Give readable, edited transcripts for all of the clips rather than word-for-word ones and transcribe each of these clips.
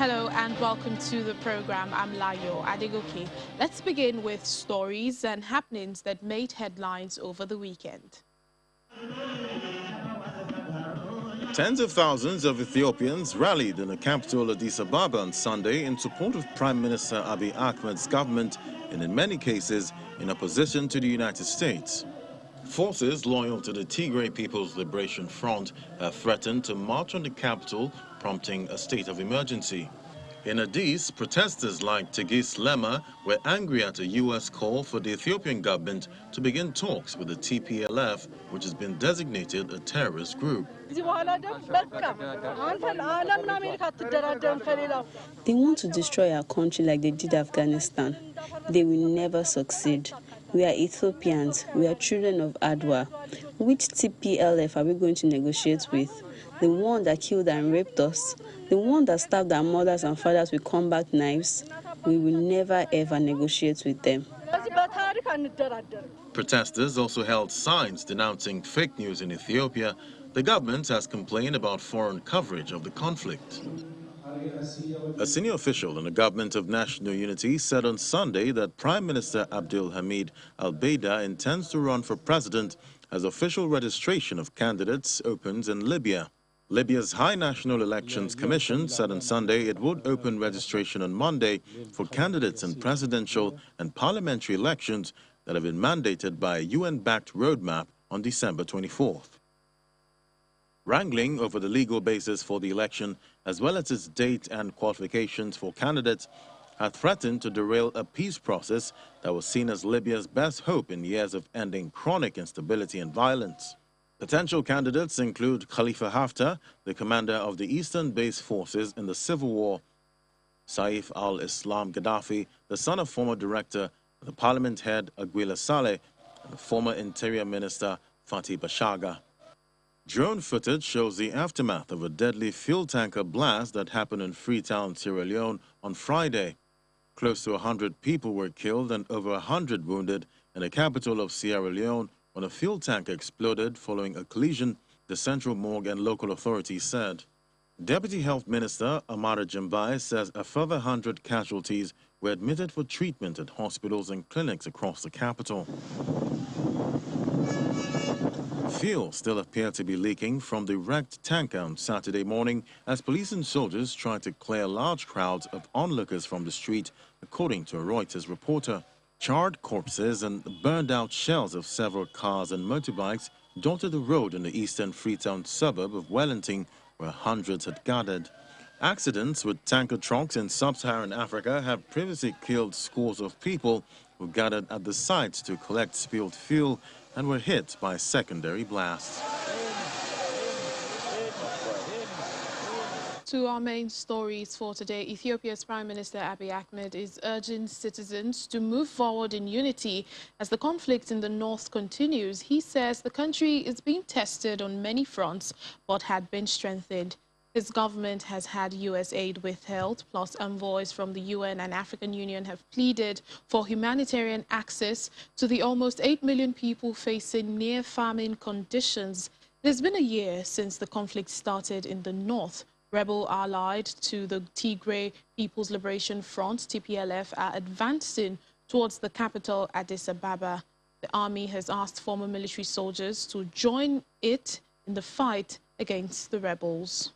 Hello and welcome to the program. I'm Layo Adegoke. Let's begin with stories and happenings that made headlines over the weekend. Tens of thousands of Ethiopians rallied in the capital Addis Ababa on Sunday in support of Prime Minister Abiy Ahmed's government and in many cases in opposition to the United States. Forces loyal to the Tigray People's Liberation Front have threatened to march on the capital, prompting a state of emergency. In Addis, protesters like Tigis Lema were angry at a U.S. call for the Ethiopian government to begin talks with the TPLF, which has been designated a terrorist group. They want to destroy our country like they did Afghanistan. They will never succeed. We are Ethiopians. We are children of Adwa. Which TPLF are we going to negotiate with? The one that killed and raped us? The one that stabbed our mothers and fathers with combat knives? We will never ever negotiate with them. Protesters also held signs denouncing fake news in Ethiopia. The government has complained about foreign coverage of the conflict. A senior official in the government of national unity said on Sunday that Prime Minister Abdul Hamid al-Beida intends to run for president as official registration of candidates opens in Libya. Libya's High National Elections Commission said on Sunday it would open registration on Monday for candidates in presidential and parliamentary elections that have been mandated by a UN-backed roadmap on December 24th. Wrangling over the legal basis for the election, as well as its date and qualifications for candidates, had threatened to derail a peace process that was seen as Libya's best hope in years of ending chronic instability and violence. Potential candidates include Khalifa Haftar, the commander of the eastern-based forces in the civil war, Saif al-Islam Gaddafi, the son of former director of the parliament head Aguila Saleh, and the former interior minister Fatih Bashaga. Drone footage shows the aftermath of a deadly fuel tanker blast that happened in Freetown, Sierra Leone on Friday. Close to 100 people were killed and over 100 wounded in the capital of Sierra Leone when a fuel tanker exploded following a collision, the central morgue and local authorities said. Deputy Health Minister Amara Jembai says a further 100 casualties were admitted for treatment at hospitals and clinics across the capital. Fuel still appeared to be leaking from the wrecked tanker on Saturday morning as police and soldiers tried to clear large crowds of onlookers from the street, according to a Reuters reporter. Charred corpses and burned-out shells of several cars and motorbikes dotted the road in the eastern Freetown suburb of Wellington, where hundreds had gathered. Accidents with tanker trucks in sub-Saharan Africa have previously killed scores of people who gathered at the site to collect spilled fuel and were hit by secondary blasts. To our main stories for today, Ethiopia's Prime Minister Abiy Ahmed is urging citizens to move forward in unity as the conflict in the north continues. He says the country is being tested on many fronts but had been strengthened. His government has had U.S. aid withheld, plus envoys from the UN and African Union have pleaded for humanitarian access to the almost 8 million people facing near-famine conditions. It has been a year since the conflict started in the north. Rebel allied to the Tigray People's Liberation Front, TPLF, are advancing towards the capital, Addis Ababa. The army has asked former military soldiers to join it in the fight against the rebels.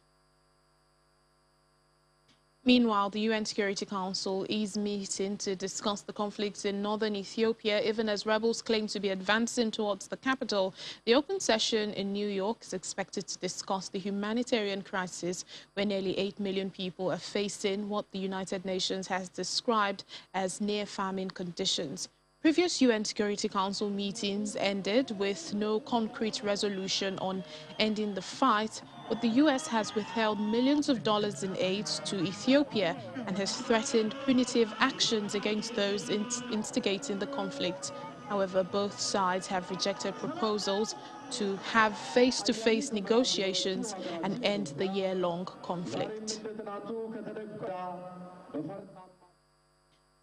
Meanwhile, the UN Security Council is meeting to discuss the conflicts in northern Ethiopia, even as rebels claim to be advancing towards the capital. The open session in New York is expected to discuss the humanitarian crisis where nearly 8 million people are facing what the United Nations has described as near-famine conditions. Previous UN Security Council meetings ended with no concrete resolution on ending the fight, but the U.S. has withheld millions of dollars in aid to Ethiopia and has threatened punitive actions against those instigating the conflict. However, both sides have rejected proposals to have face-to-face negotiations and end the year-long conflict.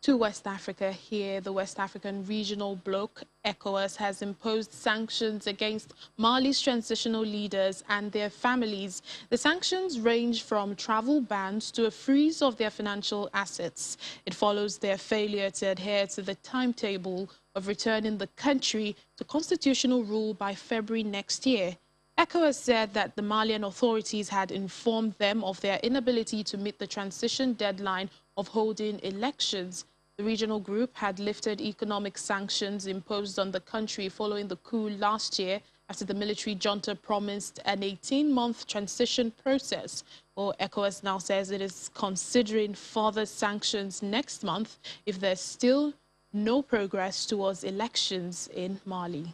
To West Africa here, the West African Regional Bloc, ECOWAS, has imposed sanctions against Mali's transitional leaders and their families. The sanctions range from travel bans to a freeze of their financial assets. It follows their failure to adhere to the timetable of returning the country to constitutional rule by February next year. ECOWAS said that the Malian authorities had informed them of their inability to meet the transition deadline of holding elections. The regional group had lifted economic sanctions imposed on the country following the coup last year after the military junta promised an 18-month transition process. Well, ECOWAS now says it is considering further sanctions next month if there's still no progress towards elections in Mali.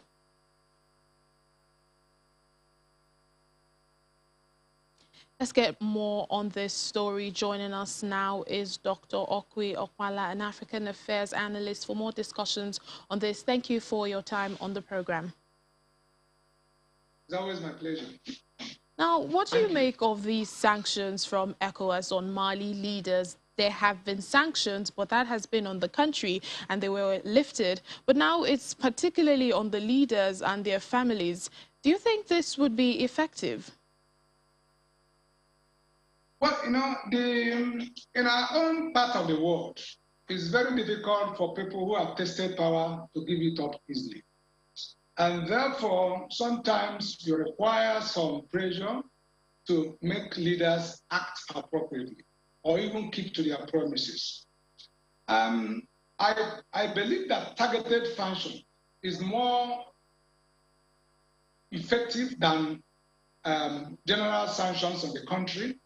Let's get more on this story. Joining us now is Dr. Okwe Okwala, an African Affairs analyst, for more discussions on this. Thank you for your time on the program. It's always my pleasure. Now, what do you make of these sanctions from ECOWAS on Mali leaders? There have been sanctions, but that has been on the country and they were lifted. But now it's particularly on the leaders and their families. Do you think this would be effective? Well, you know, in our own part of the world, it's very difficult for people who have tasted power to give it up easily. And therefore, sometimes you require some pressure to make leaders act appropriately or even keep to their promises. I believe that targeted function is more effective than general sanctions on the country.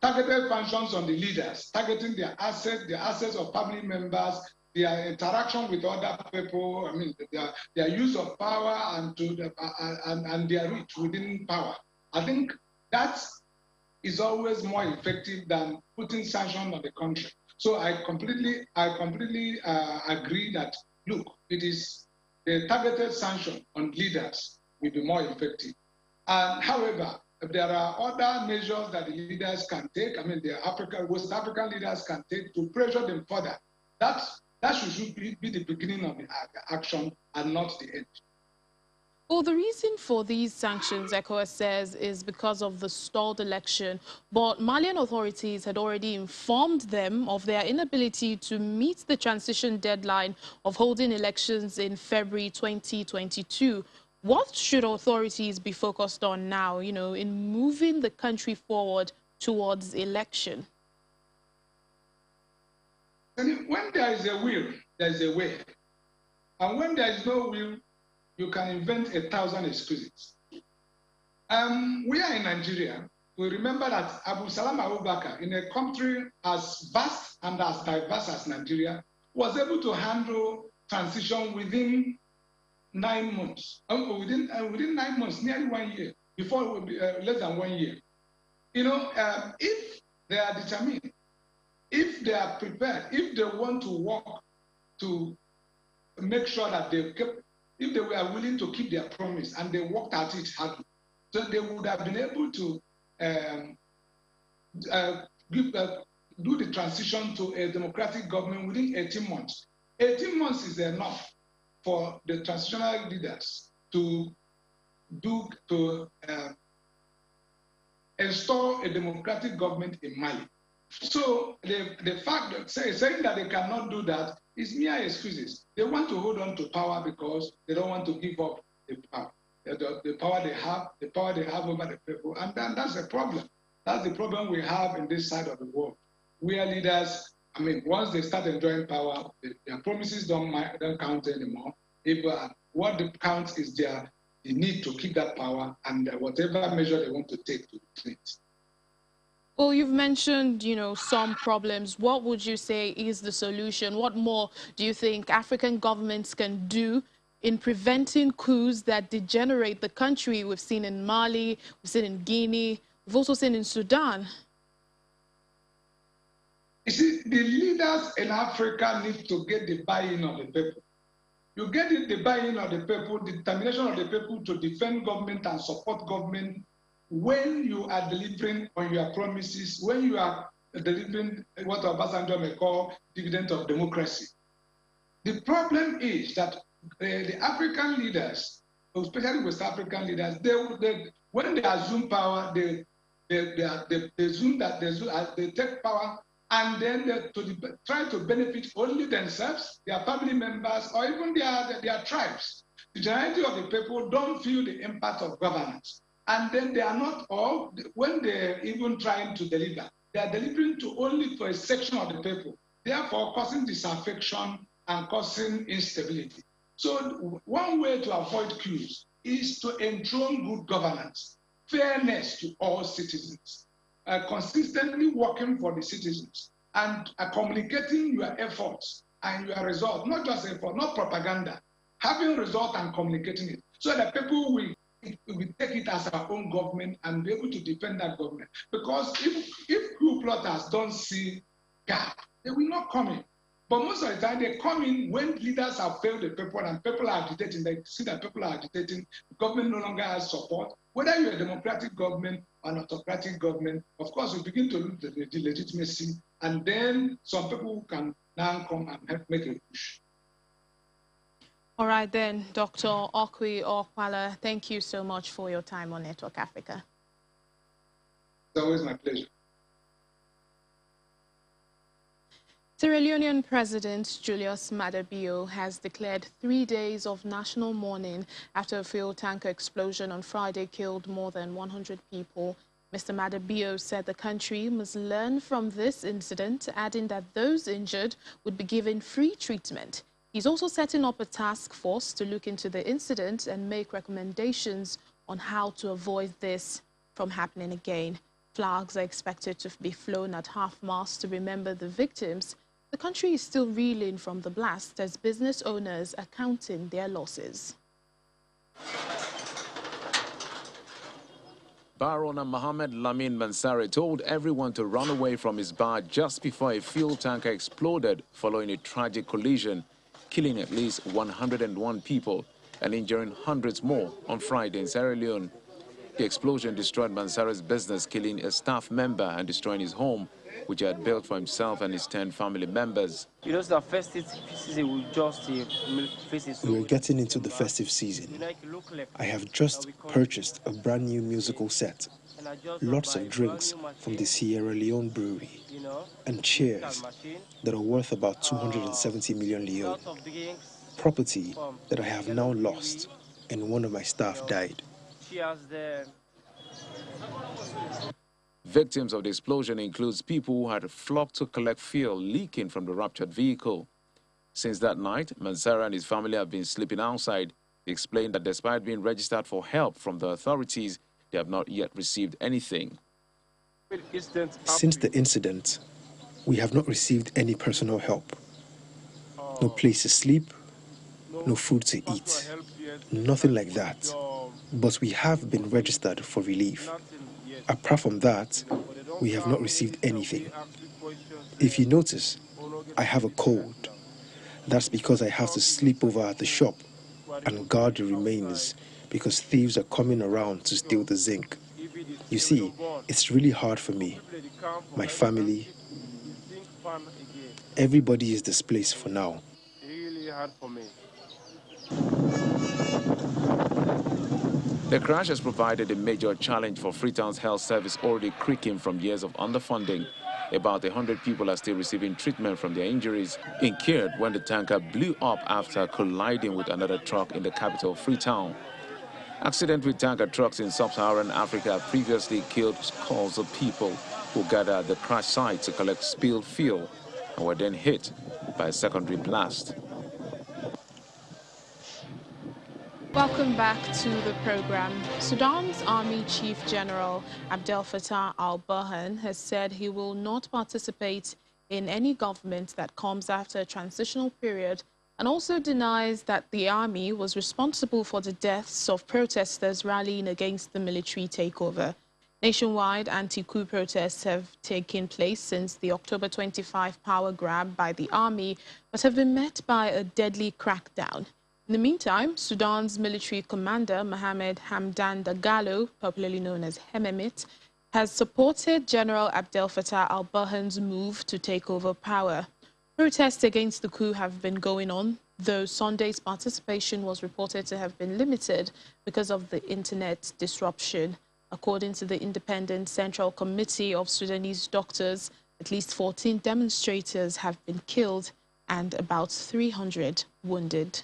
Targeted functions on the leaders, targeting their assets of family members, their interaction with other people, I mean, their use of power and their reach within power. I think that is always more effective than putting sanctions on the country. So I completely agree that, look, it is the targeted sanction on leaders will be more effective. And however, there are other measures that the leaders can take. I mean, the West African leaders can take to pressure them further. That should be the beginning of the action and not the end. Well, the reason for these sanctions, ECOWAS says, is because of the stalled election. But Malian authorities had already informed them of their inability to meet the transition deadline of holding elections in February 2022. What should authorities be focused on now, you know, in moving the country forward towards election? And when there is a will, there is a way. And when there is no will, you can invent 1,000 excuses. We are in Nigeria. We remember that Abu Salam Abubakar, in a country as vast and as diverse as Nigeria, was able to handle transition within 9 months. Within 9 months, nearly 1 year, before it would be less than 1 year. You know, if they are determined, if they are prepared, if they want to work to make sure that they kept, if they were willing to keep their promise and they worked at it hardly, so they would have been able to do the transition to a democratic government within 18 months. 18 months is enough for the transitional leaders to install a democratic government in Mali. So the fact that saying that they cannot do that is mere excuses. They want to hold on to power because they don't want to give up the power. The power they have over the people, and that's the problem. That's the problem we have in this side of the world, where leaders, I mean, once they start enjoying power, their promises don't count anymore. What counts is the need to keep that power and whatever measure they want to take to retain it. Well, you've mentioned, you know, some problems. What would you say is the solution? What more do you think African governments can do in preventing coups that degenerate the country? We've seen in Mali, we've seen in Guinea, we've also seen in Sudan. You see, the leaders in Africa need to get the buy-in of the people. You get the buy-in of the people, the determination of the people to defend government and support government when you are delivering on your promises, when you are delivering what Obasanjo may call dividend of democracy. The problem is that the African leaders, especially West African leaders, when they assume power, they take power, and then they try to benefit only themselves, their family members, or even their tribes. The majority of the people don't feel the impact of governance. And then they are not all, when they're even trying to deliver, they are delivering to only for a section of the people, therefore causing disaffection and causing instability. So one way to avoid coups is to enthrone good governance, fairness to all citizens, consistently working for the citizens, and communicating your efforts and your results, not just effort, not propaganda, having results and communicating it, so that people will take it as our own government and be able to defend that government. Because if coup plotters don't see gap, they will not come in. But most of the time, they come in when leaders have failed the people and people are agitating. They see that people are agitating. The government no longer has support. Whether you're a democratic government or an autocratic government, of course, you begin to lose the legitimacy. And then some people can now come and help make a push. All right then, Dr. Okwi Okwala, thank you so much for your time on Network Africa. It's always my pleasure. Sierra Leonean President Julius Maada Bio has declared 3 days of national mourning after a fuel tanker explosion on Friday killed more than 100 people. Mr. Maada Bio said the country must learn from this incident, adding that those injured would be given free treatment. He's also setting up a task force to look into the incident and make recommendations on how to avoid this from happening again. Flags are expected to be flown at half-mast to remember the victims. The country is still reeling from the blast as business owners are counting their losses. Bar owner Mohammed Lamin Mansari told everyone to run away from his bar just before a fuel tanker exploded following a tragic collision, killing at least 101 people and injuring hundreds more on Friday in Sierra Leone. The explosion destroyed Mansari's business, killing a staff member and destroying his home, which he had built for himself and his 10 family members. You know, the festive season will just We're getting into the festive season. I have just purchased a brand new musical set, lots of drinks from the Sierra Leone brewery, and chairs that are worth about 270 million Leone. Property that I have now lost, and one of my staff died. Victims of the explosion includes people who had flocked to collect fuel leaking from the ruptured vehicle. Since that night, Mansara and his family have been sleeping outside. He explained that despite being registered for help from the authorities, they have not yet received anything. Since the incident, we have not received any personal help. No place to sleep, no food to eat, nothing like that. But we have been registered for relief. Apart from that, we have not received anything. If you notice, I have a cold. That's because I have to sleep over at the shop and guard the remains because thieves are coming around to steal the zinc. You see, it's really hard for me, my family. Everybody is displaced for now. really hard for me. The crash has provided a major challenge for Freetown's health service, already creaking from years of underfunding. About 100 people are still receiving treatment from their injuries, incurred when the tanker blew up after colliding with another truck in the capital, Freetown. Accidents with tanker trucks in sub-Saharan Africa previously killed scores of people who gathered at the crash site to collect spilled fuel and were then hit by a secondary blast. Welcome back to the program. Sudan's Army Chief General Abdel Fattah al-Burhan has said he will not participate in any government that comes after a transitional period, and also denies that the army was responsible for the deaths of protesters rallying against the military takeover. Nationwide anti-coup protests have taken place since the October 25 power grab by the army, but have been met by a deadly crackdown. In the meantime, Sudan's military commander, Mohamed Hamdan Dagalo, popularly known as Hemedti, has supported General Abdel Fattah al-Burhan's move to take over power. Protests against the coup have been going on, though Sunday's participation was reported to have been limited because of the internet disruption. According to the Independent Central Committee of Sudanese Doctors, at least 14 demonstrators have been killed and about 300 wounded.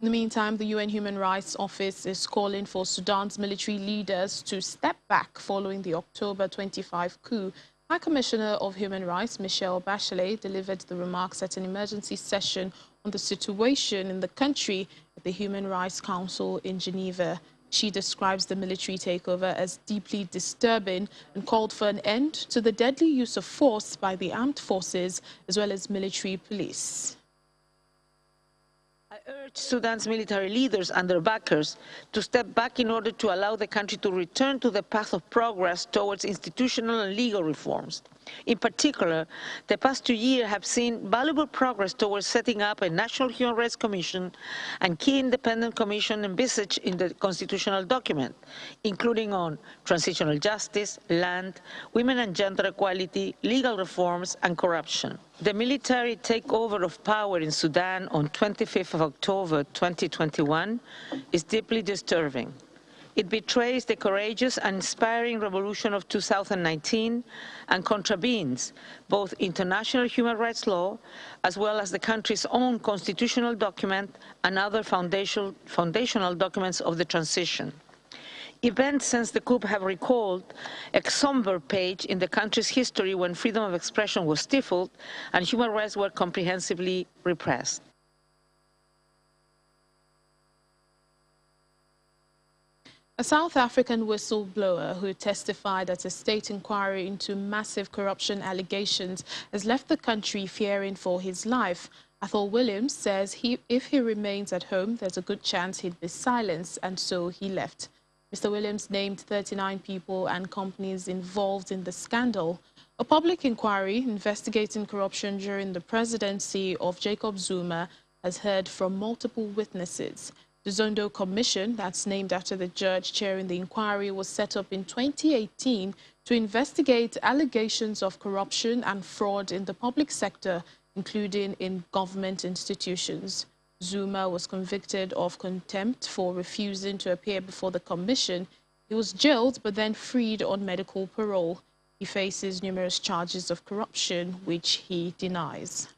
In the meantime, the UN Human Rights Office is calling for Sudan's military leaders to step back following the October 25 coup. High Commissioner of Human Rights, Michelle Bachelet, delivered the remarks at an emergency session on the situation in the country at the Human Rights Council in Geneva. She describes the military takeover as deeply disturbing and called for an end to the deadly use of force by the armed forces as well as military police. I urge Sudan's military leaders and their backers to step back in order to allow the country to return to the path of progress towards institutional and legal reforms. In particular, the past 2 years have seen valuable progress towards setting up a National Human Rights Commission and key independent commission envisaged in the constitutional document, including on transitional justice, land, women and gender equality, legal reforms, and corruption. The military takeover of power in Sudan on 25th of October 2021 is deeply disturbing. It betrays the courageous and inspiring revolution of 2019 and contravenes both international human rights law as well as the country's own constitutional document and other foundational documents of the transition. Events since the coup have recalled a somber page in the country's history when freedom of expression was stifled and human rights were comprehensively repressed. A South African whistleblower who testified at a state inquiry into massive corruption allegations has left the country fearing for his life. Athol Williams says if he remains at home, there's a good chance he'd be silenced, and so he left. Mr. Williams named 39 people and companies involved in the scandal. A public inquiry investigating corruption during the presidency of Jacob Zuma has heard from multiple witnesses. The Zondo Commission, that's named after the judge chairing the inquiry, was set up in 2018 to investigate allegations of corruption and fraud in the public sector, including in government institutions. Zuma was convicted of contempt for refusing to appear before the commission. He was jailed but then freed on medical parole. He faces numerous charges of corruption, which he denies.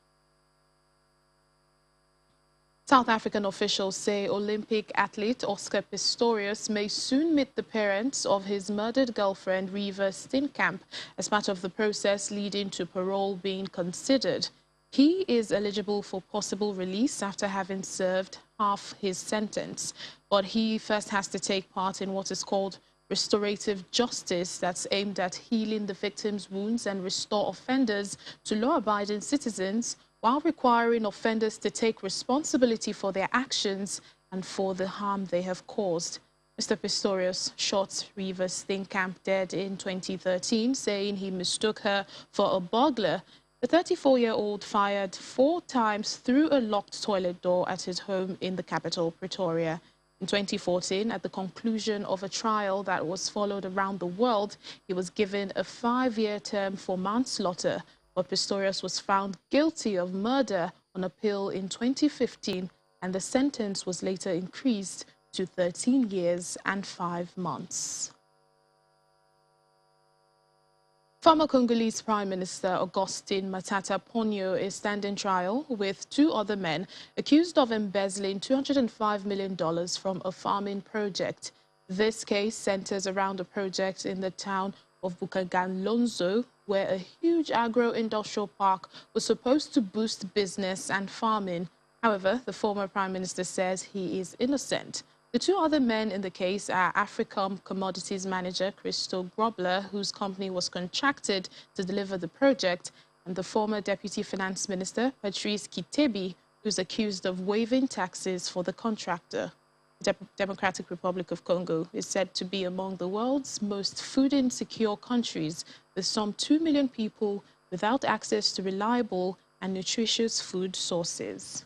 South African officials say Olympic athlete Oscar Pistorius may soon meet the parents of his murdered girlfriend Reeva Steenkamp as part of the process leading to parole being considered. He is eligible for possible release after having served half his sentence, but he first has to take part in what is called restorative justice that's aimed at healing the victim's wounds and restore offenders to law-abiding citizens, while requiring offenders to take responsibility for their actions and for the harm they have caused. Mr. Pistorius shot Reeva Steenkamp dead in 2013, saying he mistook her for a burglar. The 34-year-old fired 4 times through a locked toilet door at his home in the capital, Pretoria. In 2014, at the conclusion of a trial that was followed around the world, he was given a 5-year term for manslaughter. But Pistorius was found guilty of murder on appeal in 2015, and the sentence was later increased to 13 years and 5 months. Former Congolese Prime Minister Augustin Matata Ponyo is standing trial with 2 other men accused of embezzling $205 million from a farming project. This case centers around a project in the town of Bukaganlonzo, where a huge agro-industrial park was supposed to boost business and farming. However, the former Prime Minister says he is innocent. The 2 other men in the case are Africom Commodities Manager Christo Grobler, whose company was contracted to deliver the project, and the former Deputy Finance Minister Patrice Kitebi, who's accused of waiving taxes for the contractor. The Democratic Republic of Congo is said to be among the world's most food insecure countries, with some 2 million people without access to reliable and nutritious food sources.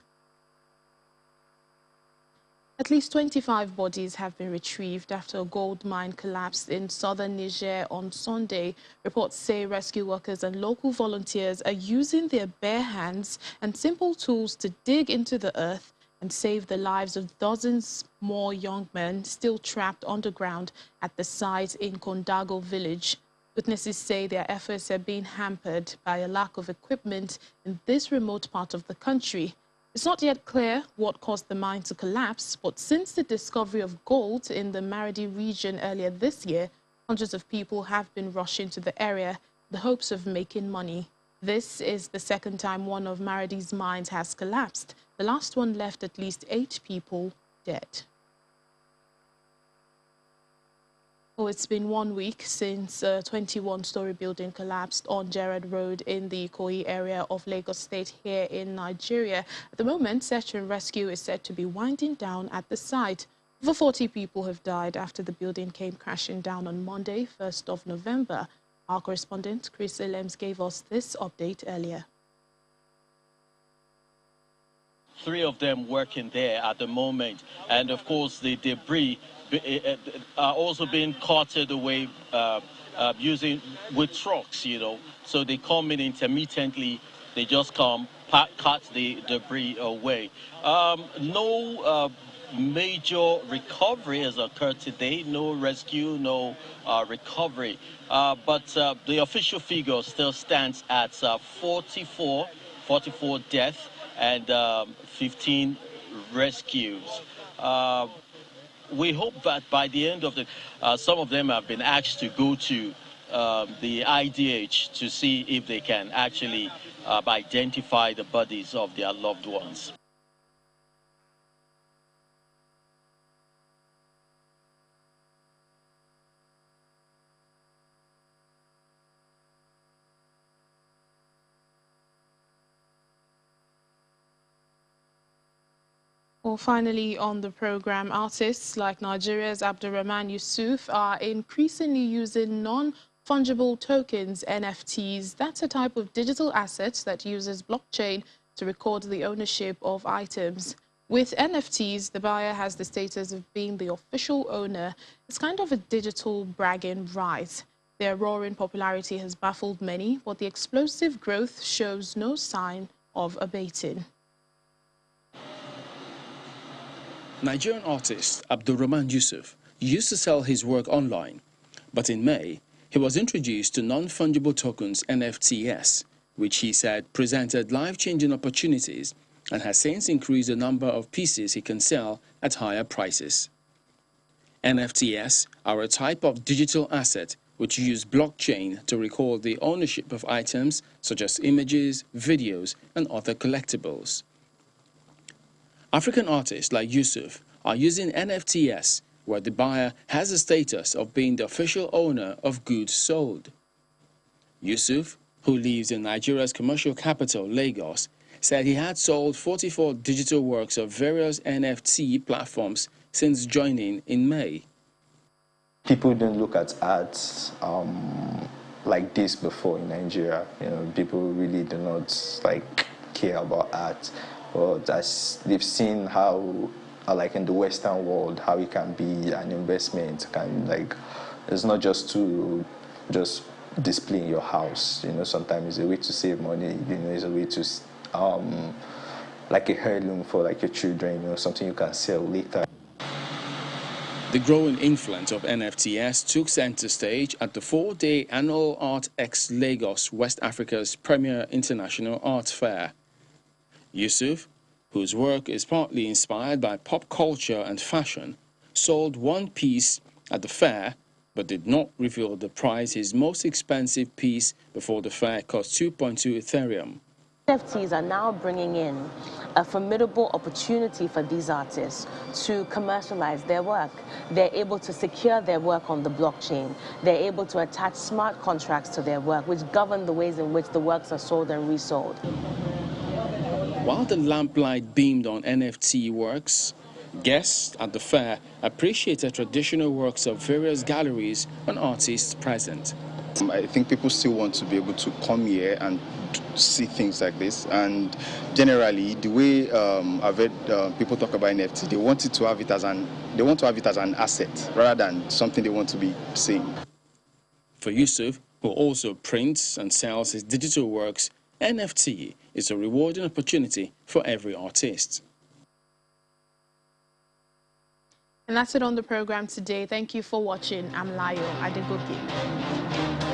At least 25 bodies have been retrieved after a gold mine collapsed in southern Niger on Sunday. Reports say rescue workers and local volunteers are using their bare hands and simple tools to dig into the earth and save the lives of dozens more young men still trapped underground at the site in Kondago village. Witnesses say their efforts are being hampered by a lack of equipment in this remote part of the country. It's not yet clear what caused the mine to collapse, but since the discovery of gold in the Maradi region earlier this year, hundreds of people have been rushing to the area in the hopes of making money. This is the second time one of Maradi's mines has collapsed. The last one left at least 8 people dead. Oh, it's been 1 week since a 21-story building collapsed on Gerrard Road in the Ikoyi area of Lagos State here in Nigeria. At the moment, search and rescue is said to be winding down at the site. Over 40 people have died after the building came crashing down on Monday, 1st of November. Our correspondent, Chris Elems, gave us this update earlier. 3 of them working there at the moment, and of course the debris are also being carted away using with trucks, you know. So they come in intermittently, they just come, cut the debris away. No major recovery has occurred today, no rescue, no recovery. But the official figure still stands at 44 deaths and 15 rescues. We hope that by the end of the, some of them have been asked to go to the IDH to see if they can actually identify the bodies of their loved ones. Well, finally on the program, artists like Nigeria's Abdurrahman Yusuf are increasingly using non-fungible tokens, NFTs. That's a type of digital asset that uses blockchain to record the ownership of items. With NFTs, the buyer has the status of being the official owner. It's kind of a digital bragging right. Their roaring popularity has baffled many, but the explosive growth shows no sign of abating. Nigerian artist Abdurrahman Yusuf used to sell his work online, but in May, he was introduced to non-fungible tokens NFTs, which he said presented life-changing opportunities and has since increased the number of pieces he can sell at higher prices. NFTs are a type of digital asset which use blockchain to record the ownership of items such as images, videos, and other collectibles. African artists like Yusuf are using NFTs where the buyer has the status of being the official owner of goods sold. Yusuf, who lives in Nigeria's commercial capital, Lagos, said he had sold 44 digital works of various NFT platforms since joining in May. People don't look at art like this before in Nigeria. You know, people really do not care about art. But as they've seen how, like in the Western world, how it can be an investment, it's not just to just display in your house. You know, sometimes it's a way to save money. You know, it's a way to, like a heirloom for your children. You know, something you can sell later. The growing influence of NFTs took center stage at the 4-day annual Art X Lagos, West Africa's premier international art fair. Yusuf, whose work is partly inspired by pop culture and fashion, sold one piece at the fair but did not reveal the price. His most expensive piece before the fair cost 2.2 Ethereum. NFTs are now bringing in a formidable opportunity for these artists to commercialize their work. They're able to secure their work on the blockchain. They're able to attach smart contracts to their work, which govern the ways in which the works are sold and resold. While the lamplight beamed on NFT works, guests at the fair appreciated traditional works of various galleries and artists present. I think people still want to be able to come here and see things like this. And generally, the way I've heard people talk about NFT, they want to have it as an asset rather than something they want to be seeing. For Yusuf, who also prints and sells his digital works, NFT is a rewarding opportunity for every artist. And that's it on the program today. Thank you for watching. I'm Layo Adegoke.